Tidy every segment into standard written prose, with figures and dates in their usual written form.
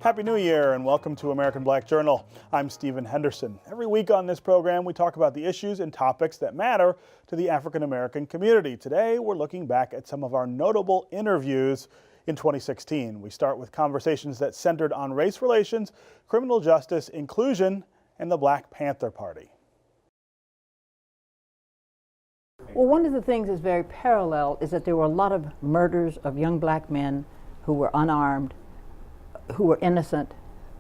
Happy New Year and welcome to American Black Journal. I'm Stephen Henderson. Every week on this program, we talk about the issues and topics that matter to the African American community. Today, we're looking back at some of our notable interviews in 2016. We start with conversations that centered on race relations, criminal justice, inclusion, and the Black Panther Party. Well, one of the things that's very parallel is that there were a lot of murders of young black men who were unarmed, who were innocent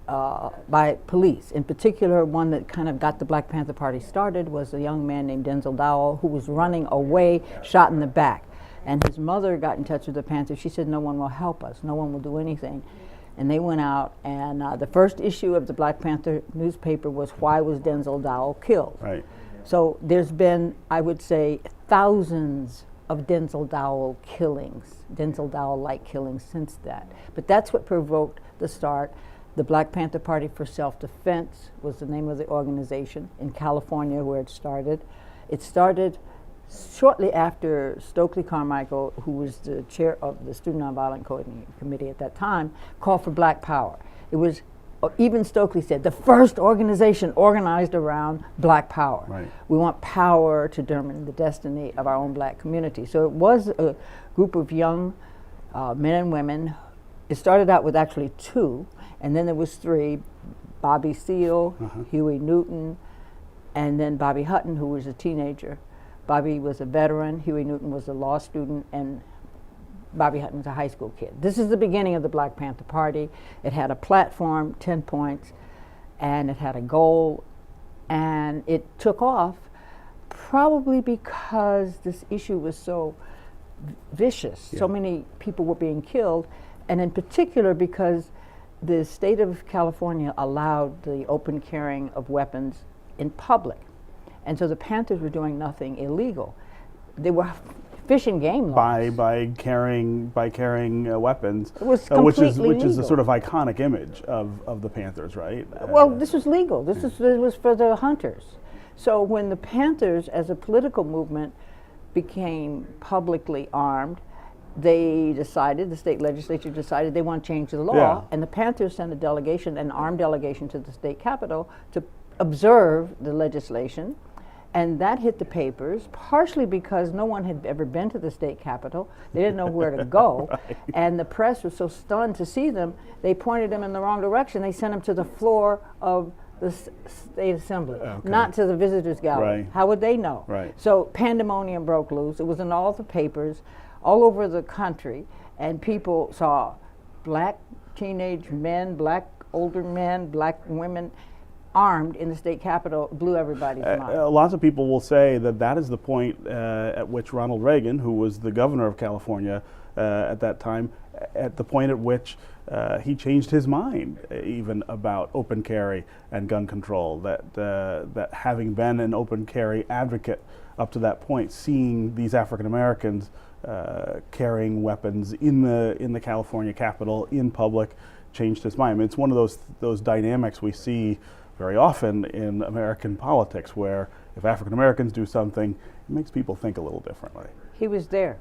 by police. In particular, one that kind of got the Black Panther Party started was a young man named Denzel Dowell who was running away, shot in the back. And his mother got in touch with the Panthers. She said, no one will help us, no one will do anything. And they went out, and the first issue of the Black Panther newspaper was, why was Denzel Dowell killed? Right. So there's been, I would say, thousands of Denzel Dowell killings, Denzel Dowell-like killings since that. But that's what provoked the start. The Black Panther Party for Self-Defense was the name of the organization in California where it started. It started shortly after Stokely Carmichael, who was the chair of the Student Nonviolent Coordinating Committee at that time, called for Black Power. It was, even Stokely said, the first organization organized around Black Power. Right. We want power to determine the destiny of our own black community. So it was a group of young men and women. It started out with actually two, and then there was three: Bobby Seale, Huey Newton, and then Bobby Hutton, who was a teenager. Bobby was a veteran, Huey Newton was a law student, and Bobby Hutton was a high school kid. This is the beginning of the Black Panther Party. It had a platform, 10 points, and it had a goal, and it took off probably because this issue was so vicious. Yeah. So many people were being killed, and in particular because the state of California allowed the open carrying of weapons in public. And so the Panthers were doing nothing illegal. They were fish and game laws. By carrying weapons, it was which is legal. the sort of iconic image of the Panthers, right? Well, this was legal. This was for the hunters. So when the Panthers, as a political movement, became publicly armed, they decided, the state legislature decided they want to change the law, and the Panthers sent a delegation, an armed delegation, to the state capitol to observe the legislation. And that hit the papers, partially because no one had ever been to the state capitol. They didn't know where to go. Right. And the press was so stunned to see them, they pointed them in the wrong direction. They sent them to the floor of the state assembly, not to the visitors gallery. Right. How would they know? Right. So pandemonium broke loose. It was in all the papers, all over the country, and people saw black teenage men, black older men, black women, armed in the state capitol. Blew everybody's mind. Lots of people will say that is the point at which Ronald Reagan, who was the governor of California at that time, at the point at which he changed his mind even about open carry and gun control. That having been an open carry advocate up to that point, seeing these African Americans carrying weapons in the California Capitol in public changed his mind. I mean, it's one of those dynamics we see very often in American politics, where if African Americans do something, it makes people think a little differently. He was there.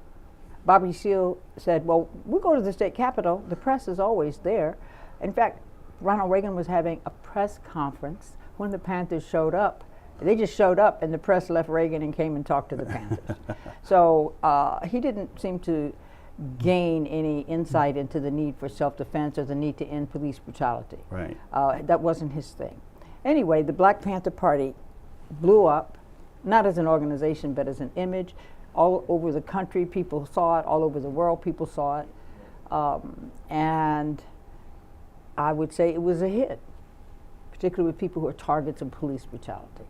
Bobby Seale said, well, we'll go to the state capitol. The press is always there. In fact, Ronald Reagan was having a press conference when the Panthers showed up. They just showed up, and the press left Reagan and came and talked to the Panthers. So he didn't seem to gain any insight into the need for self-defense or the need to end police brutality. Right. That wasn't his thing. Anyway, the Black Panther Party blew up, not as an organization, but as an image. All over the country, people saw it. All over the world, people saw it. And I would say it was a hit, particularly with people who are targets of police brutality.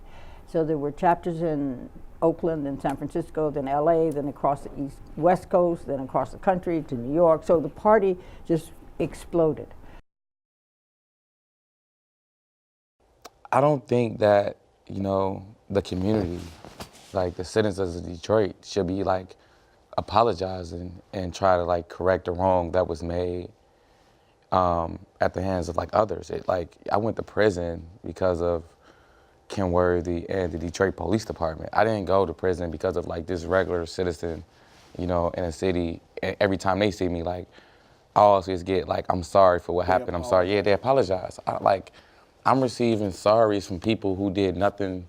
So there were chapters in Oakland and San Francisco, then LA, then across the West Coast, then across the country to New York. So the party just exploded. I don't think that, the community, like the citizens of Detroit, should be like apologizing and try to like correct the wrong that was made at the hands of like others. I went to prison because of Kenworthy and the Detroit Police Department. I didn't go to prison because of like this regular citizen, in a city. Every time they see me, like, I always get like, I'm sorry for what happened. I'm sorry. Yeah, they apologize. I'm receiving sorries from people who did nothing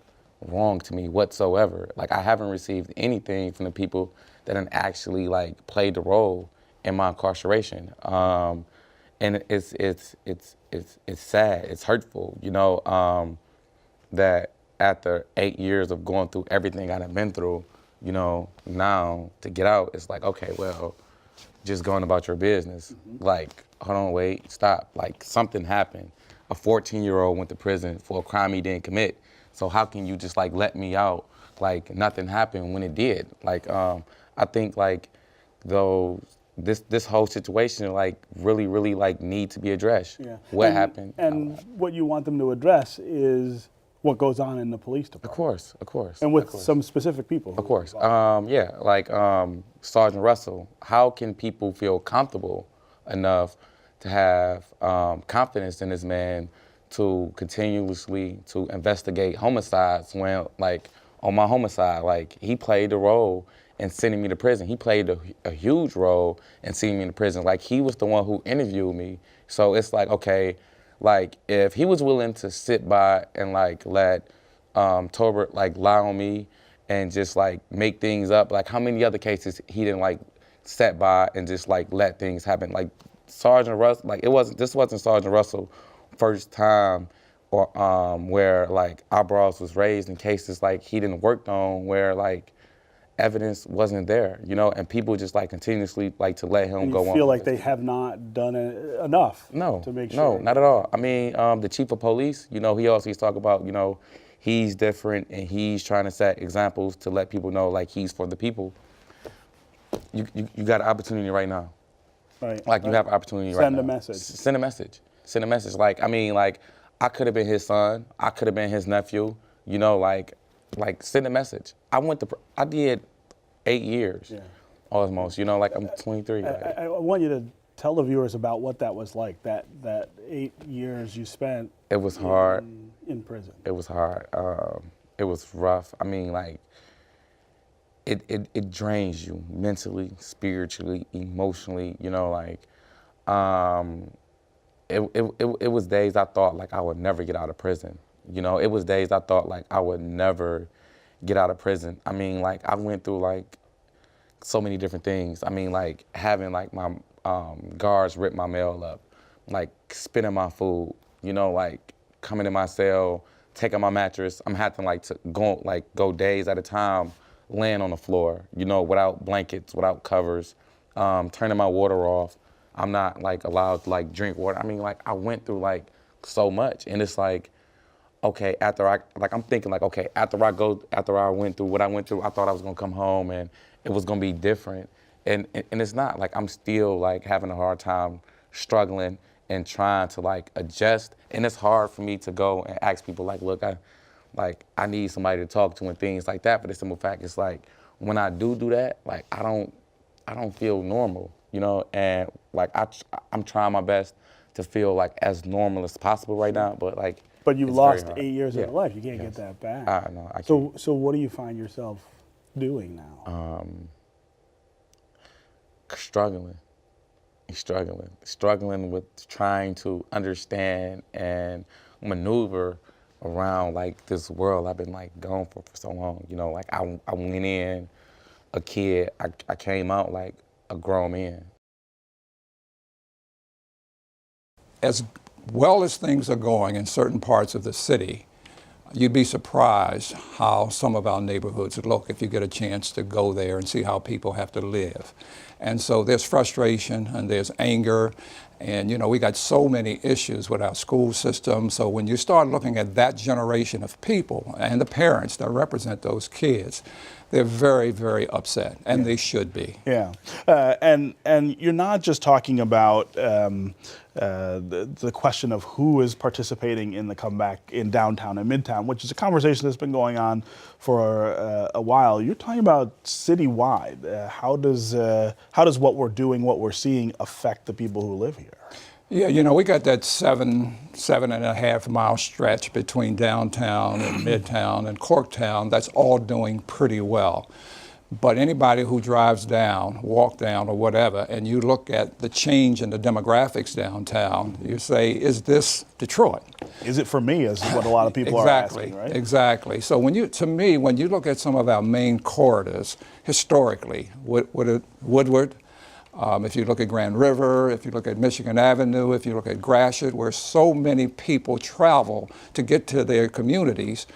wrong to me whatsoever. Like, I haven't received anything from the people that done actually like played the role in my incarceration. And it's sad. It's hurtful, you know, that after 8 years of going through everything I've been through, you know, now to get out, it's like, okay, well, just going about your business. Like, hold on, wait, stop. Like, something happened. A 14-year-old went to prison for a crime he didn't commit. So how can you just like let me out like nothing happened when it did? Like, I think like though this whole situation like really like need to be addressed. Yeah. What happened? And what you want them to address is what goes on in the police department. Of course. And with some specific people. Of course. Yeah, like Sergeant Russell, how can people feel comfortable enough to have confidence in this man to continuously to investigate homicides when, like, on my homicide, like, he played a role in sending me to prison. He played a huge role in sending me to prison. Like, he was the one who interviewed me. So it's like, okay, like, if he was willing to sit by and, like, let Tolbert, like, lie on me and just, like, make things up, like, how many other cases he didn't, like, sit by and just, like, let things happen? Like, Sergeant Russell, like, this wasn't Sergeant Russell first time or where, like, eyebrows was raised in cases, like, he didn't work on where, like, evidence wasn't there, you know, and people just, like, continuously, like, to let him go on. You feel like they have not done enough to make sure? No, not at all. I mean, the chief of police, you know, he always talk about, you know, he's different and he's trying to set examples to let people know, like, he's for the people. You got an opportunity right now. Right. Like, you have an opportunity right now. Send a message. Send a message. Send a message. Like, I mean, like, I could have been his son. I could have been his nephew. You know, like send a message. I did 8 years, almost. You know, like, I'm 23. I want you to tell the viewers about what that was like. That 8 years you spent. It was hard. In prison. It was hard. It was rough. I mean, like, it drains you mentally, spiritually, emotionally. You know, like, it was days I thought like I would never get out of prison. You know, it was days I thought like I would never get out of prison. I mean, like, I went through like so many different things. I mean, like, having like my guards rip my mail up, like spitting my food, you know, like coming in my cell, taking my mattress. I'm having like to go days at a time laying on the floor, you know, without blankets, without covers, turning my water off. I'm not like allowed to like drink water. I mean, like, I went through like so much, and it's like, okay, I'm thinking like, okay, after I went through what I went through, I thought I was gonna come home and it was gonna be different, and it's not. Like, I'm still like having a hard time struggling and trying to like adjust, and it's hard for me to go and ask people like, look, I need somebody to talk to and things like that. But the simple fact is, like, when I do that, like, I don't feel normal, you know, and like I'm trying my best to feel like as normal as possible right now, but like. But you lost 8 years of your life. You can't get that back. No, I can't. So what do you find yourself doing now? Struggling with trying to understand and maneuver around like this world I've been like gone for so long. You know, like I went in a kid, I came out like a grown man. As well as things are going in certain parts of the city, you'd be surprised how some of our neighborhoods look if you get a chance to go there and see how people have to live. And so there's frustration and there's anger, and you know, we got so many issues with our school system. So when you start looking at that generation of people and the parents that represent those kids, they're very, very upset, and they should be. Yeah, and you're not just talking about the question of who is participating in the comeback in downtown and midtown, which is a conversation that's been going on for a while. You're talking about citywide. How does what we're doing, what we're seeing, affect the people who live here? Yeah, you know, we got that 7.5 mile stretch between downtown and midtown and Corktown that's all doing pretty well. But anybody who drives down, walk down or whatever, and you look at the change in the demographics downtown, you say, is this Detroit? Is it for me, is what a lot of people Exactly, are asking, right? exactly. So to me, when you look at some of our main corridors, historically, Woodward, if you look at Grand River, if you look at Michigan Avenue, if you look at Gratiot, where so many people travel to get to their communities,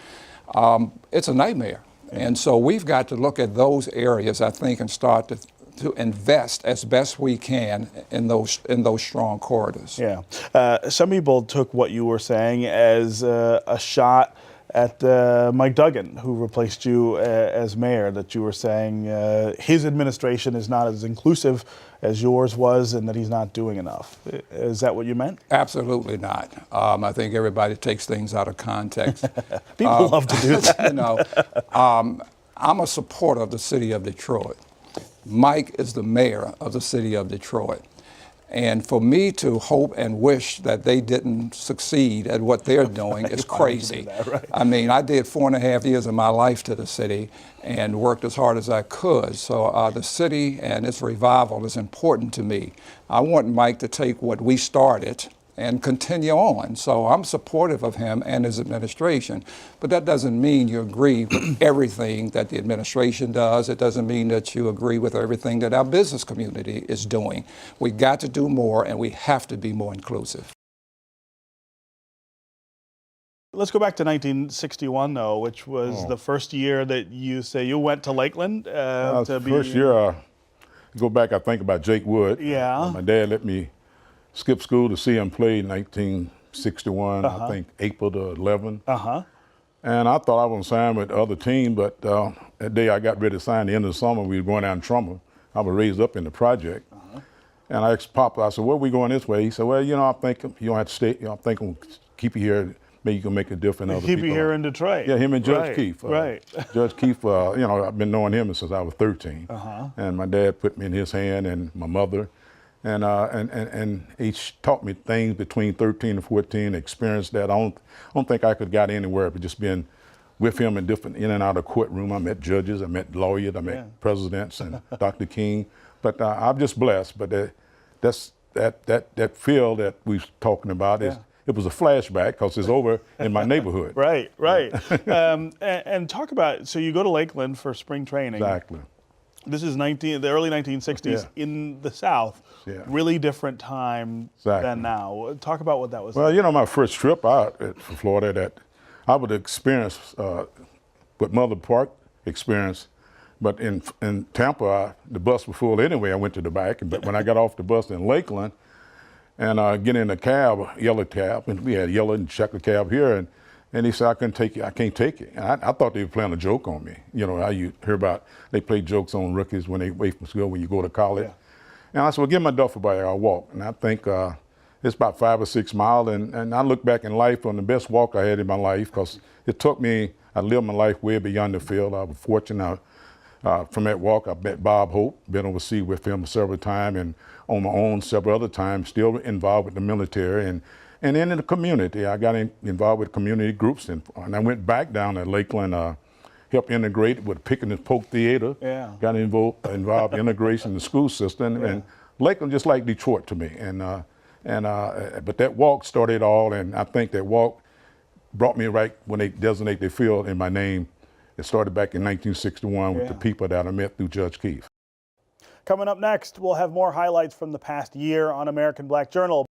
it's a nightmare. And so we've got to look at those areas, I think, and start to invest as best we can in those strong corridors. Yeah. Some people took what you were saying as a shot at Mike Duggan, who replaced you as mayor, that you were saying his administration is not as inclusive as yours was and that he's not doing enough. Is that what you meant? Absolutely not. I think everybody takes things out of context. People love to do that. You know, I'm a supporter of the city of Detroit. Mike is the mayor of the city of Detroit. And for me to hope and wish that they didn't succeed at what they're doing is crazy. Right. I mean, I did 4.5 years of my life to the city and worked as hard as I could. So the city and its revival is important to me. I want Mike to take what we started and continue on. So I'm supportive of him and his administration. But that doesn't mean you agree with everything that the administration does. It doesn't mean that you agree with everything that our business community is doing. We got to do more, and we have to be more inclusive. Let's go back to 1961, though, which was the first year that you say you went to Lakeland to be. First year, go back, I think about Jake Wood. Yeah. My dad let me skip school to see him play in 1961, I think April the 11th. And I thought I was signed with the other team, but that day I got ready to sign the end of the summer. We were going down Trumbull. I was raised up in the project. And I asked Papa, I said, where are we going this way? He said, well, you know, I think you don't have to stay. You know, I think we'll keep you here. Maybe you can make a difference. Keep you here in Detroit. Yeah, him and Judge Keefe. Right. Judge Keefe, you know, I've been knowing him since I was 13. And my dad put me in his hand and my mother. And he taught me things between 13 and 14, experience that I don't think I could have got anywhere, but just being with him in and out of the courtroom. I met judges, I met lawyers, I met presidents and Dr. King. But I'm just blessed. But that field that we're talking about it was a flashback because it's over in my neighborhood. Right. And talk about, so you go to Lakeland for spring training. Exactly. This is the early 1960s in the South. Really different time than now. Talk about what that was. Well, you know, my first trip out from Florida, that I would experience what Mother Park experienced. But in Tampa, the bus was full anyway. I went to the back. But when I got off the bus in Lakeland and get in a cab, yellow cab, and we had yellow and checker cab here, and he said, I can't take it. And I thought they were playing a joke on me. You know, how you hear about, they play jokes on rookies when they wait from school, when you go to college. And I said, well, give my duffel bag, I'll walk. And I think it's about 5 or 6 miles. And I look back in life on the best walk I had in my life, because it took me, I lived my life way beyond the field. I was fortunate. From that walk, I met Bob Hope, been overseas with him several times, and on my own several other times, still involved with the military. And then in the community, I got involved with community groups. And I went back down to Lakeland, helped integrate with Pick and Poke Theater. Got involved in integration in the school system. And Lakeland just like Detroit to me. But that walk started all, and I think that walk brought me right when they designate the field in my name. It started back in 1961 with the people that I met through Judge Keefe. Coming up next, we'll have more highlights from the past year on American Black Journal.